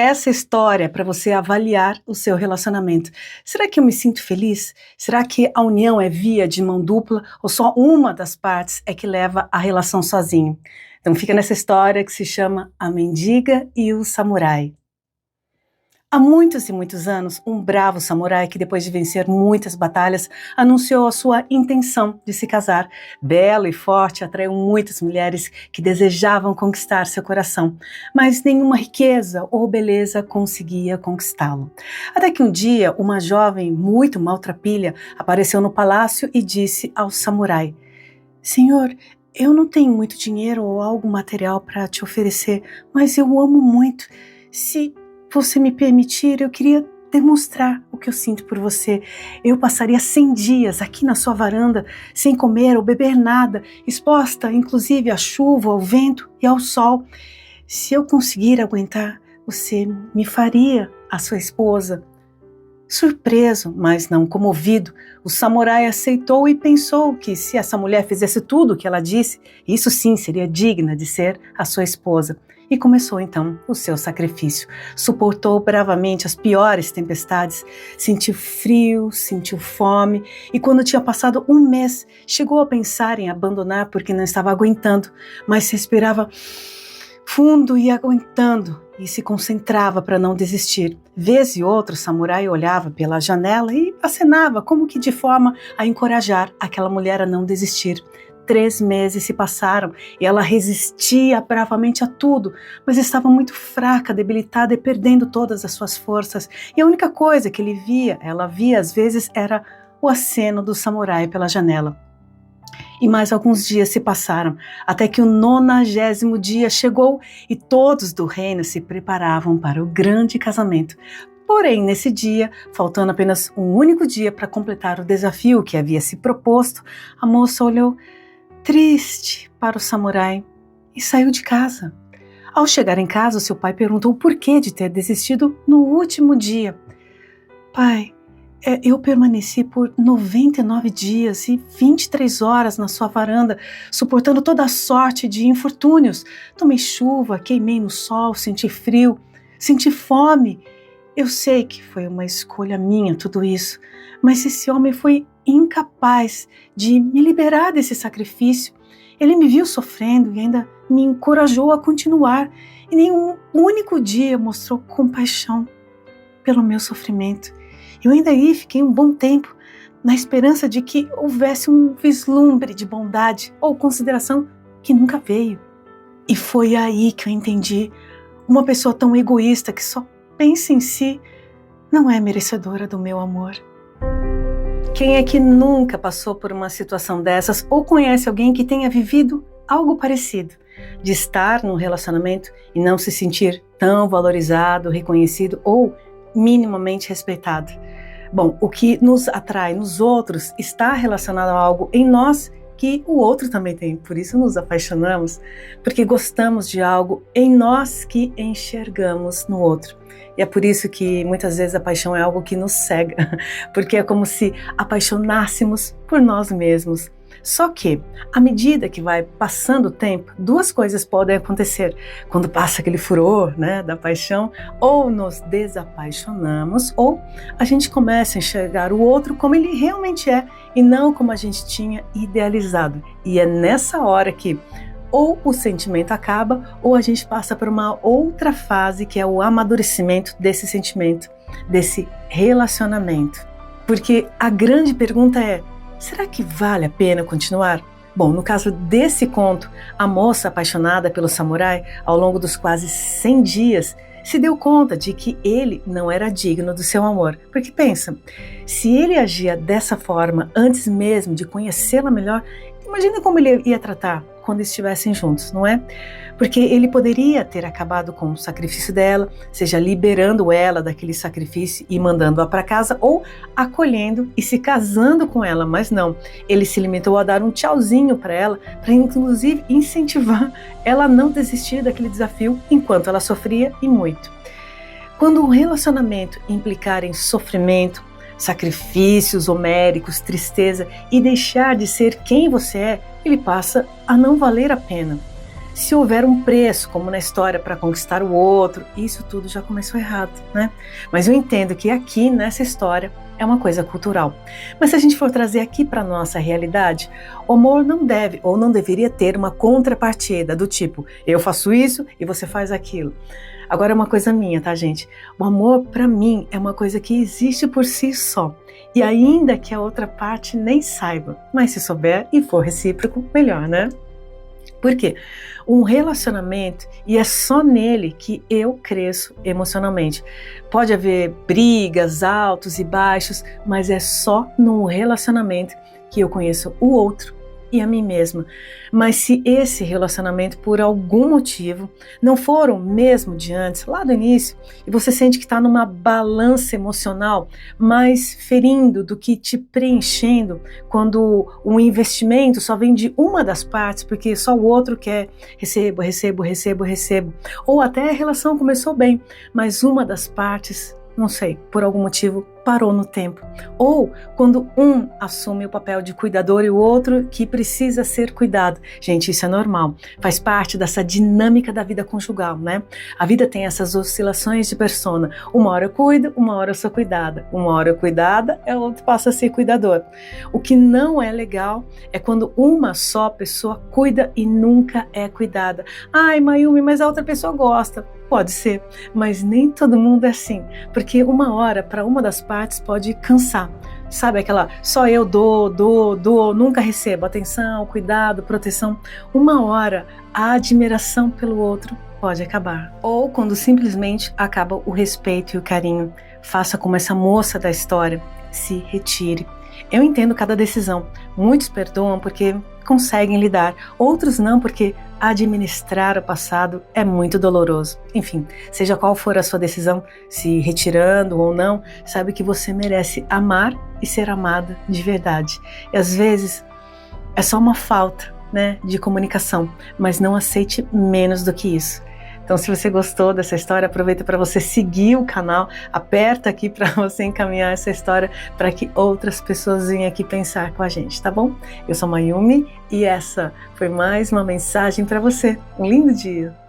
Essa história é para você avaliar o seu relacionamento. Será que eu me sinto feliz? Será que a união é via de mão dupla ou só uma das partes é que leva a relação sozinho? Então fica nessa história que se chama A Mendiga e o Samurai. Há muitos e muitos anos, um bravo samurai que, depois de vencer muitas batalhas, anunciou a sua intenção de se casar. Belo e forte, atraiu muitas mulheres que desejavam conquistar seu coração, mas nenhuma riqueza ou beleza conseguia conquistá-lo. Até que um dia, uma jovem muito maltrapilha apareceu no palácio e disse ao samurai: Senhor, eu não tenho muito dinheiro ou algo material para te oferecer, mas eu amo muito. Se você me permitir, eu queria demonstrar o que eu sinto por você. Eu passaria 100 dias aqui na sua varanda, sem comer ou beber nada, exposta inclusive à chuva, ao vento e ao sol. Se eu conseguir aguentar, você me faria a sua esposa. Surpreso, mas não comovido, o samurai aceitou e pensou que se essa mulher fizesse tudo o que ela disse, isso sim seria digna de ser a sua esposa. E começou então o seu sacrifício. Suportou bravamente as piores tempestades, sentiu frio, sentiu fome e quando tinha passado um mês, chegou a pensar em abandonar porque não estava aguentando, mas respirava fundo e aguentando e se concentrava para não desistir. Vez e outra, o samurai olhava pela janela e acenava como que de forma a encorajar aquela mulher a não desistir. 3 meses se passaram e ela resistia bravamente a tudo, mas estava muito fraca, debilitada e perdendo todas as suas forças. E a única coisa que ela via às vezes, era o aceno do samurai pela janela. E mais alguns dias se passaram, até que o 90º dia chegou e todos do reino se preparavam para o grande casamento. Porém, nesse dia, faltando apenas um único dia para completar o desafio que havia se proposto, a moça olhou triste para o samurai e saiu de casa. Ao chegar em casa, seu pai perguntou o porquê de ter desistido no último dia. Pai, eu permaneci por 99 dias e 23 horas na sua varanda, suportando toda a sorte de infortúnios. Tomei chuva, queimei no sol, senti frio, senti fome. Eu sei que foi uma escolha minha tudo isso, mas esse homem foi incapaz de me liberar desse sacrifício. Ele me viu sofrendo e ainda me encorajou a continuar. E nem um único dia mostrou compaixão pelo meu sofrimento. Eu ainda aí fiquei um bom tempo na esperança de que houvesse um vislumbre de bondade ou consideração que nunca veio. E foi aí que eu entendi: uma pessoa tão egoísta que só pensa em si não é merecedora do meu amor. Quem é que nunca passou por uma situação dessas ou conhece alguém que tenha vivido algo parecido? De estar num relacionamento e não se sentir tão valorizado, reconhecido ou minimamente respeitado. Bom, o que nos atrai nos outros está relacionado a algo em nós que o outro também tem. Por isso nos apaixonamos, porque gostamos de algo em nós que enxergamos no outro. E é por isso que muitas vezes a paixão é algo que nos cega, porque é como se apaixonássemos por nós mesmos. Só que, à medida que vai passando o tempo, 2 coisas podem acontecer. Quando passa aquele furor, da paixão, ou nos desapaixonamos, ou a gente começa a enxergar o outro como ele realmente é, e não como a gente tinha idealizado. E é nessa hora que ou o sentimento acaba, ou a gente passa por uma outra fase, que é o amadurecimento desse sentimento, desse relacionamento. Porque a grande pergunta é: será que vale a pena continuar? Bom, no caso desse conto, a moça apaixonada pelo samurai, ao longo dos quase 100 dias, se deu conta de que ele não era digno do seu amor. Porque pensa, se ele agia dessa forma antes mesmo de conhecê-la melhor, imagina como ele ia tratar quando estivessem juntos, não é? Porque ele poderia ter acabado com o sacrifício dela, seja liberando ela daquele sacrifício e mandando-a para casa, ou acolhendo e se casando com ela, mas não. Ele se limitou a dar um tchauzinho para ela, para inclusive incentivar ela a não desistir daquele desafio enquanto ela sofria e muito. Quando um relacionamento implicar em sofrimento, sacrifícios homéricos, tristeza e deixar de ser quem você é, ele passa a não valer a pena. Se houver um preço, como na história, para conquistar o outro, isso tudo já começou errado, né? Mas eu entendo que aqui, nessa história, é uma coisa cultural. Mas se a gente for trazer aqui para a nossa realidade, o amor não deve ou não deveria ter uma contrapartida do tipo, eu faço isso e você faz aquilo. Agora é uma coisa minha, tá, gente? O amor, para mim, é uma coisa que existe por si só. E ainda que a outra parte nem saiba, mas se souber e for recíproco, melhor, né? Por quê? Um relacionamento, e é só nele que eu cresço emocionalmente. Pode haver brigas, altos e baixos, mas é só num relacionamento que eu conheço o outro e a mim mesma. Mas se esse relacionamento, por algum motivo, não for o mesmo de antes, lá do início, e você sente que está numa balança emocional mais ferindo do que te preenchendo, quando um investimento só vem de uma das partes, porque só o outro quer recebo, ou até a relação começou bem, mas uma das partes, não sei, por algum motivo, parou no tempo. Ou quando um assume o papel de cuidador e o outro que precisa ser cuidado. Gente, isso é normal. Faz parte dessa dinâmica da vida conjugal, né? A vida tem essas oscilações de persona. Uma hora eu cuido, uma hora eu sou cuidada. Uma hora eu cuidada, a outra passa a ser cuidador. O que não é legal é quando uma só pessoa cuida e nunca é cuidada. Ai, Mayumi, mas a outra pessoa gosta. Pode ser, mas nem todo mundo é assim, porque uma hora para uma das partes pode cansar. Sabe aquela só eu dou, nunca recebo atenção, cuidado, proteção. Uma hora a admiração pelo outro pode acabar. Ou quando simplesmente acaba o respeito e o carinho. Faça como essa moça da história, se retire. Eu entendo cada decisão. Muitos perdoam porque conseguem lidar, outros não porque administrar o passado é muito doloroso. Enfim, seja qual for a sua decisão, se retirando ou não, sabe que você merece amar e ser amada de verdade. E às vezes é só uma falta, né, de comunicação, mas não aceite menos do que isso. Então, se você gostou dessa história, aproveita para você seguir o canal, aperta aqui para você encaminhar essa história para que outras pessoas venham aqui pensar com a gente, tá bom? Eu sou Mayumi e essa foi mais uma mensagem para você. Um lindo dia!